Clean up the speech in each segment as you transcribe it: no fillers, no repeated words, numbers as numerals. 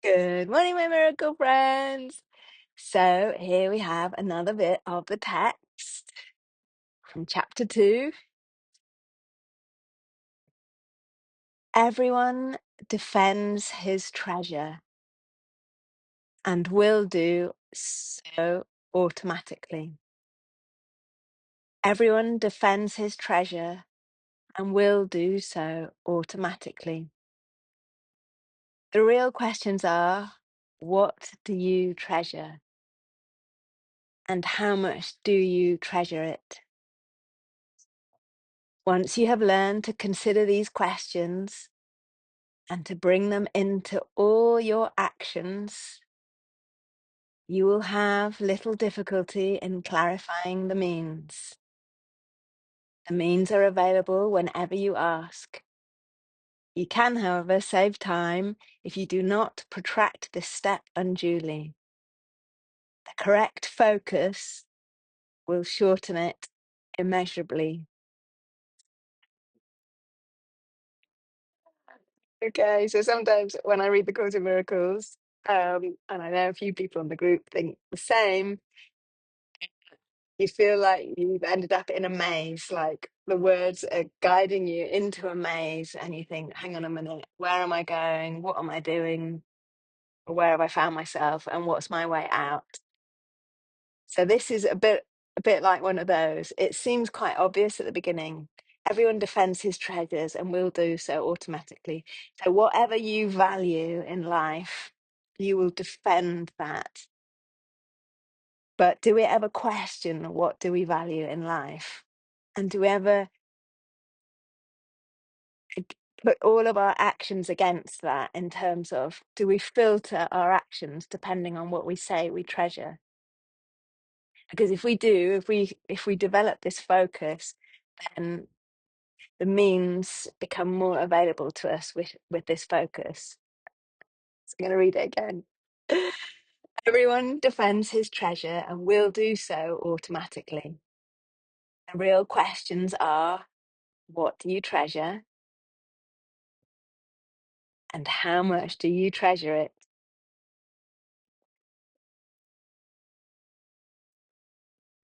Good morning, my miracle friends. So here we have another bit of the text from chapter 2. Everyone defends his treasure and will do so automatically. Everyone defends his treasure and will do so automatically. The real questions are, what do you treasure? And how much do you treasure it? Once you have learned to consider these questions and to bring them into all your actions, you will have little difficulty in clarifying the means. The means are available whenever you ask. You can, however, save time if you do not protract this step unduly. The correct focus will shorten it immeasurably. Okay, so sometimes when I read the Course in Miracles, and I know a few people in the group think the same, you feel like you've ended up in a maze, like the words are guiding you into a maze, and you think, hang on a minute, where am I going? What am I doing? Where have I found myself? And what's my way out? So this is a bit like one of those. It seems quite obvious at the beginning. Everyone defends his treasures and will do so automatically. So whatever you value in life, you will defend that. But do we ever question what do we value in life? And do we ever put all of our actions against that in terms of, do we filter our actions depending on what we say we treasure? Because if we do, if we develop this focus, then the means become more available to us with this focus. So I'm going to read it again. Everyone defends his treasure and will do so automatically. The real questions are, what do you treasure? And how much do you treasure it?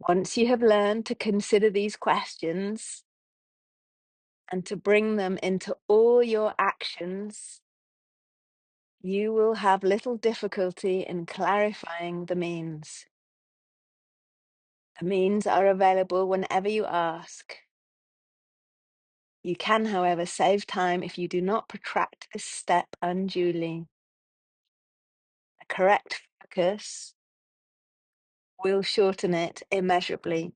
Once you have learned to consider these questions and to bring them into all your actions, you will have little difficulty in clarifying the means. The means are available whenever you ask. You can, however, save time if you do not protract this step unduly. A correct focus will shorten it immeasurably.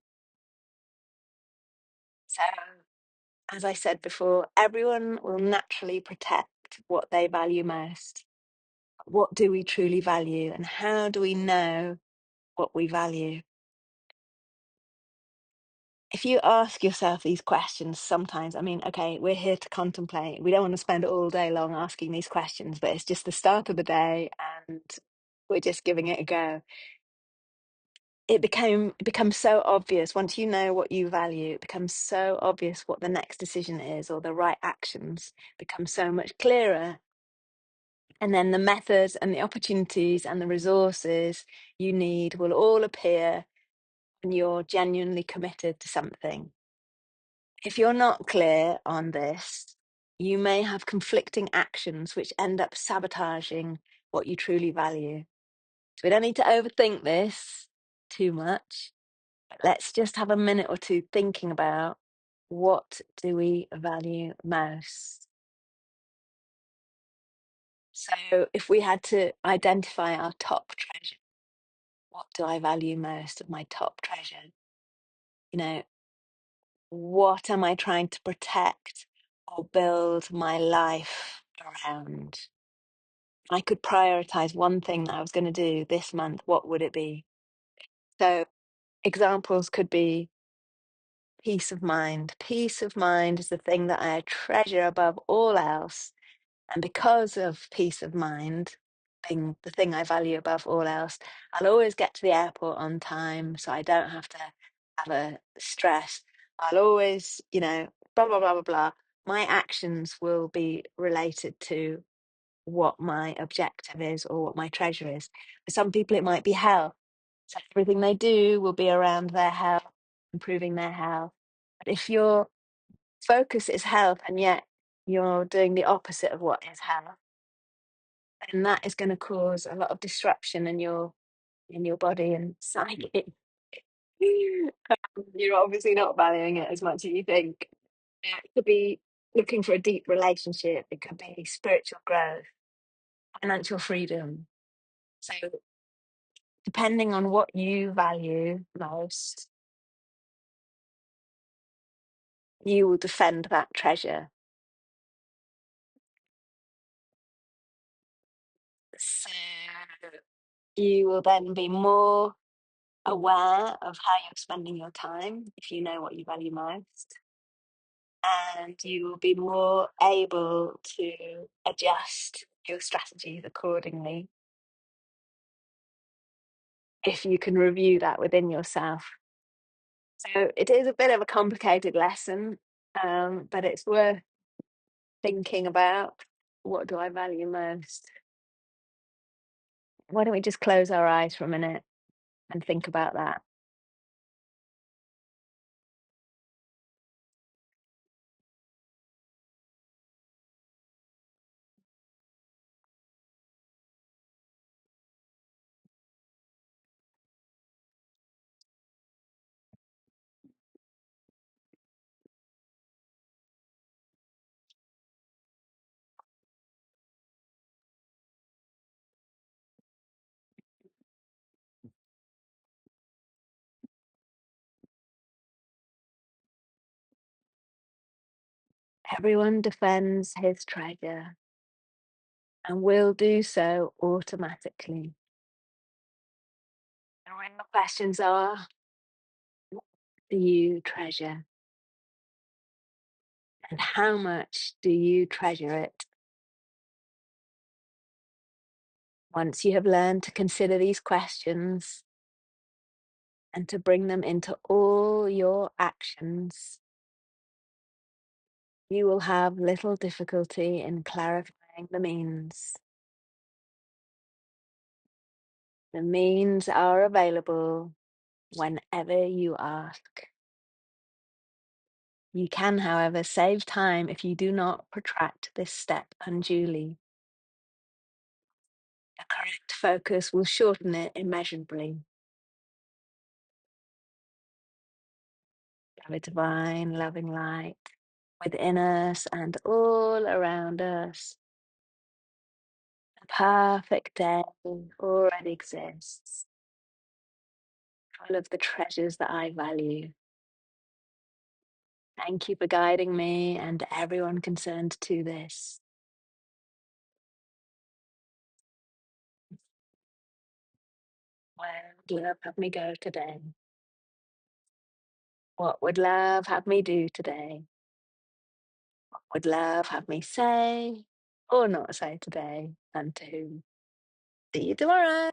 So, as I said before, everyone will naturally protect what they value most. What do we truly value, and how do we know what we value? If you ask yourself these questions sometimes, I mean, okay, we're here to contemplate. We don't want to spend all day long asking these questions, but it's just the start of the day and we're just giving it a go. It becomes so obvious once you know what you value. It becomes so obvious what the next decision is, or the right actions become so much clearer. And then the methods and the opportunities and the resources you need will all appear when you're genuinely committed to something. If you're not clear on this, you may have conflicting actions which end up sabotaging what you truly value. So we don't need to overthink this too much. Let's just have a minute or two thinking about, what do we value most? So if we had to identify our top treasure, what do I value most of my top treasure? You know, what am I trying to protect or build my life around? If I could prioritize one thing that I was going to do this month, what would it be? So examples could be peace of mind. Peace of mind is the thing that I treasure above all else. And because of peace of mind being the thing I value above all else, I'll always get to the airport on time, so I don't have to have a stress. I'll always, blah, blah, blah, blah, blah. My actions will be related to what my objective is or what my treasure is. For some people, it might be health. So everything they do will be around their health, improving their health. But if your focus is health and yet you're doing the opposite of what is health, then that is going to cause a lot of disruption in your body and psyche. You're obviously not valuing it as much as you think. It could be looking for a deep relationship. It could be spiritual growth, financial freedom. So depending on what you value most, you will defend that treasure. So you will then be more aware of how you're spending your time if you know what you value most. And you will be more able to adjust your strategies accordingly if you can review that within yourself. So it is a bit of a complicated lesson, but it's worth thinking about. What do I value most? Why don't we just close our eyes for a minute and think about that? Everyone defends his treasure and will do so automatically. And when the questions are, what do you treasure? And how much do you treasure it? Once you have learned to consider these questions and to bring them into all your actions, you will have little difficulty in clarifying the means. The means are available whenever you ask. You can, however, save time if you do not protract this step unduly. The correct focus will shorten it immeasurably. Have a divine, loving light within us and all around us. A perfect day already exists, full of the treasures that I value. Thank you for guiding me and everyone concerned to this. Where would love have me go today? What would love have me do today? Would love have me say or not say today? And to whom? See you tomorrow.